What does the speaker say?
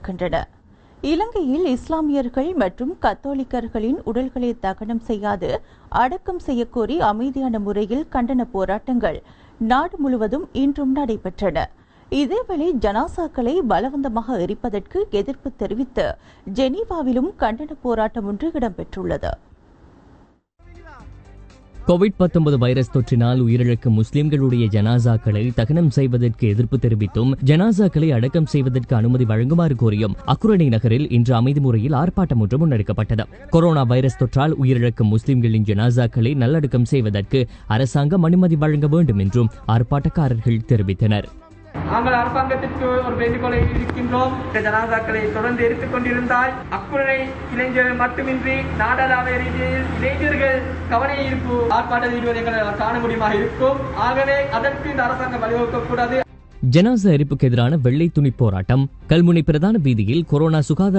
இருக்கின்றன. இலங்கையில் இஸ்லாமியர்கள் மற்றும் கத்தோலிக்கர்களின் உடல்களை தகனம் செய்யாது அடக்கம் செய்யக்கோரி அமைதியான முறையில் கண்டன போராட்டங்கள் நாடு முழுவதும் இன்றும் நடைபெற்றன. இதேவேளை ஜனாசாக்களை பலவந்தமாக எரிப்பதற்கு எதிர்ப்பு தெரிவித்து ஜெனீவாவிலும் கண்டன போராட்டம் ஒன்று இடம்பெற்றுள்ளது. கோவிட்-19 வைரஸ் தொற்றினால் உயிரிழக்கும் முஸ்லிம்களுடைய ஜனாசாக்களை தகனம் செய்வதற்கு எதிர்ப்பு தெரிவித்தும் ஜனாசாக்களை அடக்கம் செய்வதற்கு அனுமதி வழங்குமாறு கோரியும் அக்குரணை நகரில் இன்று அமைதி முறையில் ஆர்ப்பாட்டம் ஒன்று முன்னெடுக்கப்பட்டது. கொரோனா வைரஸ் தொற்றால் உயிரிழக்கும் முஸ்லிம்களின் ஜனாசாக்களை நல்லடக்கம் செய்வதற்கு அரசாங்கம் அனுமதி வழங்க வேண்டும் என்றும் ஆர்ப்பாட்டக்காரர்கள் தெரிவித்தனர். நாங்கள் அரசாங்கத்திற்கு ஒரு வேண்டுகோளை இருக்கின்றோம். ஜனாசாக்களை தொடர்ந்து எரித்துக் கொண்டிருந்தால் அக்குறை இளைஞர்கள் மட்டுமின்றி நாடளாவிய ரீதியில் இளைஞர்கள் கவன ஈர்ப்பு ஆர்ப்பாட்டத்தில் ஈடுபடுவதை காண முடியுமாக இருக்கும். ஆகவே அதற்கு இந்த அரசாங்கம் வழிவகுக்கக்கூடாது. ஜனாசா எரிப்புக்கு எதிரான வெள்ளை துணி போராட்டம் கல்முனை பிரதான வீதியில் கொரோனா சுகாதார